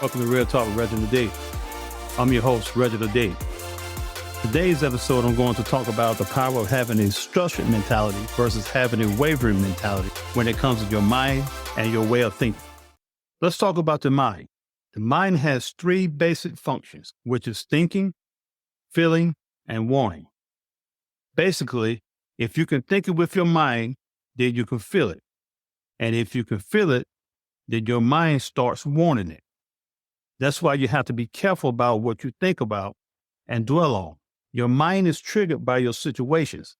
Welcome to Real Talk with Reginald D. I'm your host, Reginald D. Today's episode, I'm going to talk about the power of having a structured mentality versus having a wavering mentality when it comes to your mind and your way of thinking. Let's talk about the mind. The mind has three basic functions, which is thinking, feeling, and wanting. Basically, if you can think it with your mind, then you can feel it. And if you can feel it, then your mind starts wanting it. That's why you have to be careful about what you think about and dwell on. Your mind is triggered by your situations.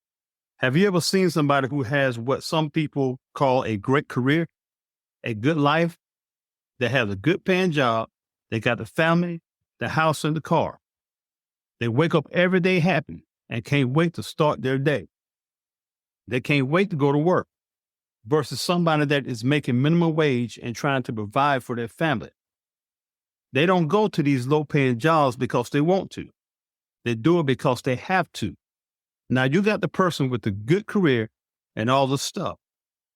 Have you ever seen somebody who has what some people call a great career, a good life? They have a good paying job. They got the family, the house, and the car. They wake up every day happy and can't wait to start their day. They can't wait to go to work versus somebody that is making minimum wage and trying to provide for their family. They don't go to these low-paying jobs because they want to. They do it because they have to. Now, you got the person with the good career and all the stuff,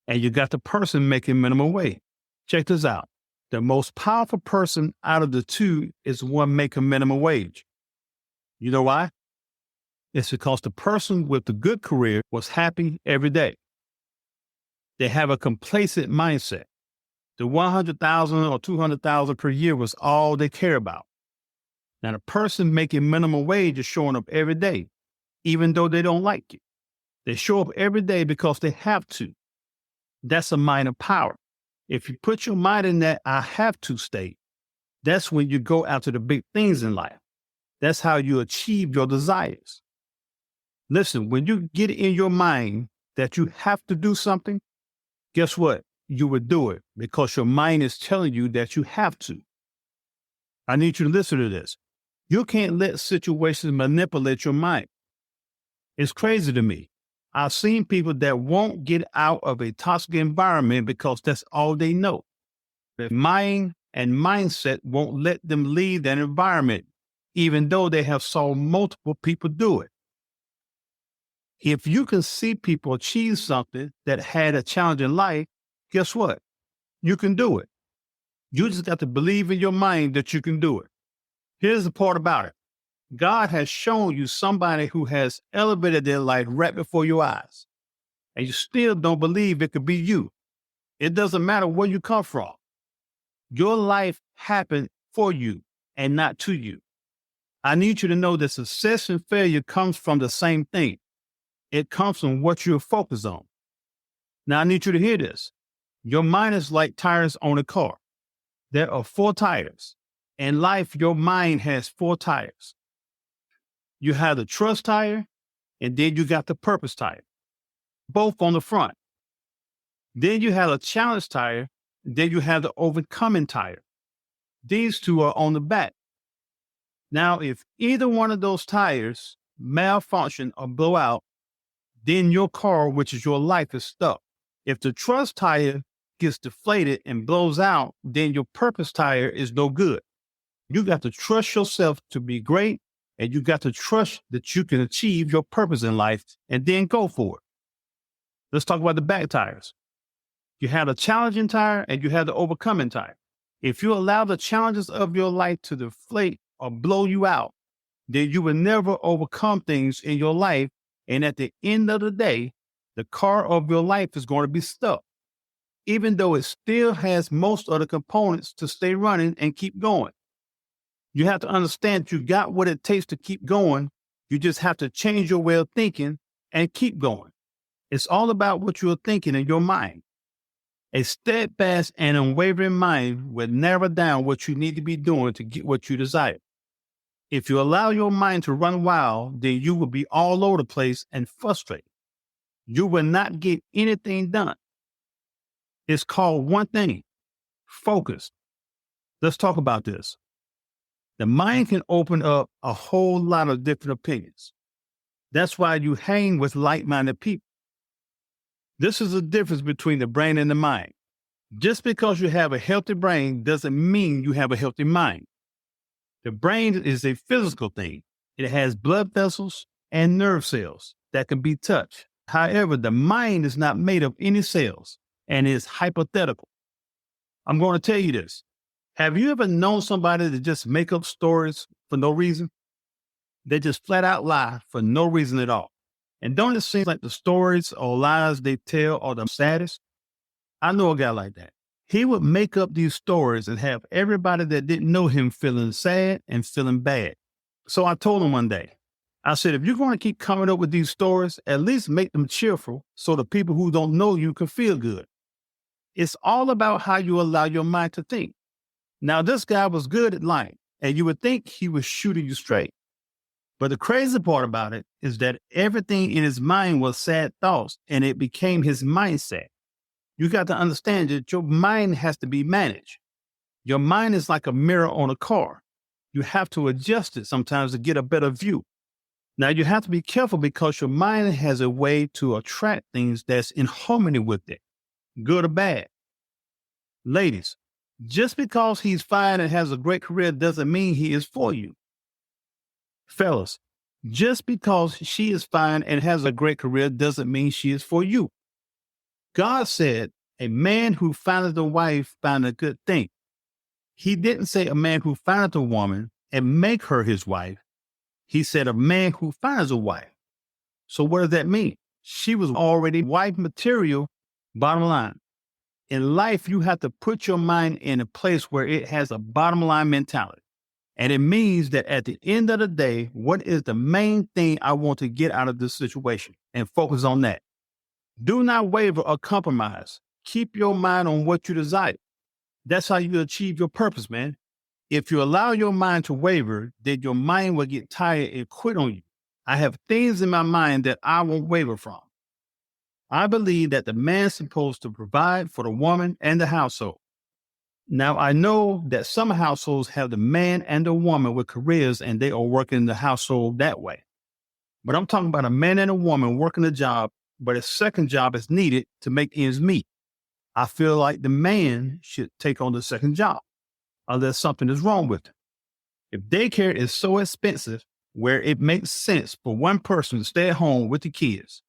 and you got the person making minimum wage. Check this out. The most powerful person out of the two is one making minimum wage. You know why? It's because the person with the good career was happy every day. They have a complacent mindset. The 100,000 or 200,000 per year was all they care about. Now, the person making minimum wage is showing up every day, even though they don't like it. They show up every day because they have to. That's a mind of power. If you put your mind in that I have to state, that's when you go after the big things in life. That's how you achieve your desires. Listen, when you get in your mind that you have to do something, guess what? You would do it because your mind is telling you that you have to. I need you to listen to this. You can't let situations manipulate your mind. It's crazy to me. I've seen people that won't get out of a toxic environment because that's all they know. Their mind and mindset won't let them leave that environment, even though they have saw multiple people do it. If you can see people achieve something that had a challenging life, guess what? You can do it. You just got to believe in your mind that you can do it. Here's the part about it. God has shown you somebody who has elevated their life right before your eyes, and you still don't believe it could be you. It doesn't matter where you come from. Your life happened for you and not to you. I need you to know that success and failure comes from the same thing. It comes from what you're focused on. Now, I need you to hear this. Your mind is like tires on a car. There are 4 tires. In life, your mind has 4 tires. You have the trust tire, and then you got the purpose tire, both on the front. Then you have a challenge tire, and then you have the overcoming tire. These 2 are on the back. Now, if either one of those tires malfunction or blow out, then your car, which is your life, is stuck. If the trust tire gets deflated and blows out, then your purpose tire is no good. You got to trust yourself to be great, and you got to trust that you can achieve your purpose in life and then go for it. Let's talk about the back tires. You have the challenging tire and you have the overcoming tire. If you allow the challenges of your life to deflate or blow you out, then you will never overcome things in your life. And at the end of the day, the car of your life is going to be stuck, even though it still has most of the components to stay running and keep going. You have to understand you got what it takes to keep going. You just have to change your way of thinking and keep going. It's all about what you're thinking in your mind. A steadfast and unwavering mind will narrow down what you need to be doing to get what you desire. If you allow your mind to run wild, then you will be all over the place and frustrated. You will not get anything done. It's called one thing: focus. Let's talk about this. The mind can open up a whole lot of different opinions. That's why you hang with like-minded people. This is the difference between the brain and the mind. Just because you have a healthy brain doesn't mean you have a healthy mind. The brain is a physical thing. It has blood vessels and nerve cells that can be touched. However, the mind is not made of any cells and is hypothetical. I'm going to tell you this. Have you ever known somebody that just make up stories for no reason? They just flat out lie for no reason at all. And don't it seem like the stories or lies they tell are the saddest? I know a guy like that. He would make up these stories and have everybody that didn't know him feeling sad and feeling bad. So I told him one day, I said, if you're going to keep coming up with these stories, at least make them cheerful so the people who don't know you can feel good. It's all about how you allow your mind to think. Now, this guy was good at lying, and you would think he was shooting you straight. But the crazy part about it is that everything in his mind was sad thoughts, and it became his mindset. You got to understand that your mind has to be managed. Your mind is like a mirror on a car. You have to adjust it sometimes to get a better view. Now, you have to be careful because your mind has a way to attract things that's in harmony with it, good or bad. Ladies, just because he's fine and has a great career doesn't mean he is for you. Fellas, just because she is fine and has a great career doesn't mean she is for you. God said, a man who findeth a wife find a good thing. He didn't say a man who findeth a woman and make her his wife. He said a man who finds a wife. So what does that mean? She was already wife material, bottom line. In life, you have to put your mind in a place where it has a bottom line mentality. And it means that at the end of the day, what is the main thing I want to get out of this situation? And focus on that. Do not waver or compromise. Keep your mind on what you desire. That's how you achieve your purpose, man. If you allow your mind to waver, then your mind will get tired and quit on you. I have things in my mind that I won't waver from. I believe that the man's supposed to provide for the woman and the household. Now, I know that some households have the man and the woman with careers and they are working the household that way. But I'm talking about a man and a woman working a job, but a second job is needed to make ends meet. I feel like the man should take on the second job, unless something is wrong with it. If daycare is so expensive where it makes sense for one person to stay at home with the kids,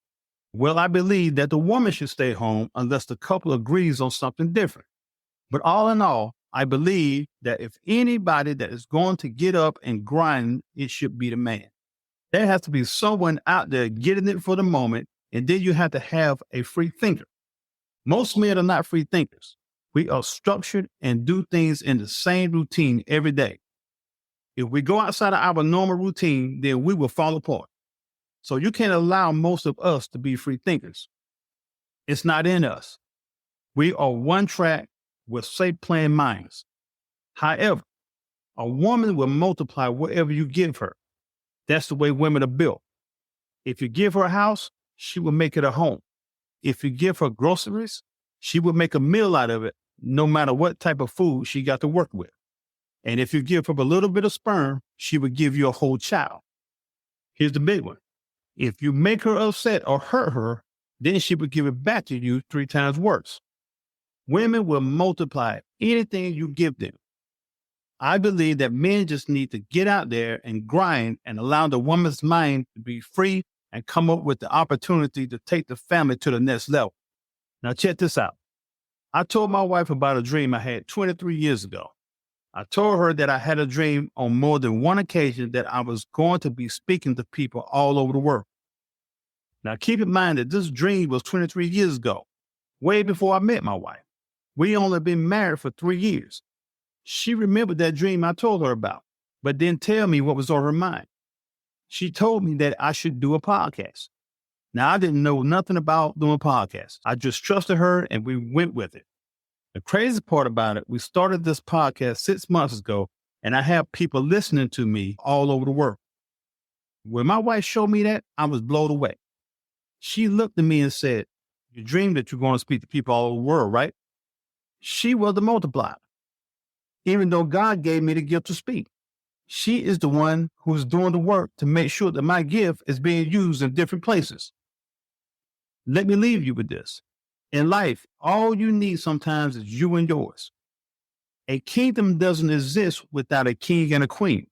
well, I believe that the woman should stay home unless the couple agrees on something different. But all in all, I believe that if anybody that is going to get up and grind, it should be the man. There has to be someone out there getting it for the moment, and then you have to have a free thinker. Most men are not free thinkers. We are structured and do things in the same routine every day. If we go outside of our normal routine, then we will fall apart. So you can't allow most of us to be free thinkers. It's not in us. We are one track with safe playing minds. However, a woman will multiply whatever you give her. That's the way women are built. If you give her a house, she will make it a home. If you give her groceries, she will make a meal out of it, no matter what type of food she got to work with. And if you give her a little bit of sperm, she will give you a whole child. Here's the big one. If you make her upset or hurt her, then she will give it back to you 3 times worse. Women will multiply anything you give them. I believe that men just need to get out there and grind and allow the woman's mind to be free and come up with the opportunity to take the family to the next level. Now check this out. I told my wife about a dream I had 23 years ago. I told her that I had a dream on more than one occasion that I was going to be speaking to people all over the world. Now keep in mind that this dream was 23 years ago, way before I met my wife. We only been married for 3 years. She remembered that dream I told her about, but didn't tell me what was on her mind. She told me that I should do a podcast. Now, I didn't know nothing about doing podcasts. I just trusted her and we went with it. The crazy part about it, we started this podcast 6 months ago, and I have people listening to me all over the world. When my wife showed me that, I was blown away. She looked at me and said, "You dreamed that you're going to speak to people all over the world, right?" She was the multiplier. Even though God gave me the gift to speak, she is the one who's doing the work to make sure that my gift is being used in different places. Let me leave you with this. In life, all you need sometimes is you and yours. A kingdom doesn't exist without a king and a queen.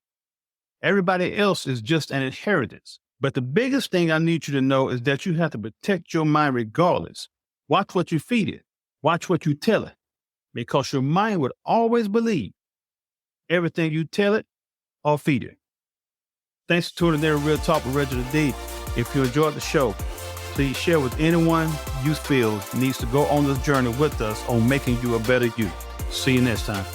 Everybody else is just an inheritance. But the biggest thing I need you to know is that you have to protect your mind regardless. Watch what you feed it. Watch what you tell it. Because your mind would always believe everything you tell it or feed it. Thanks for tuning in to Real Talk with Reginald D. If you enjoyed the show, please share with anyone you feel needs to go on this journey with us on making you a better you. See you next time.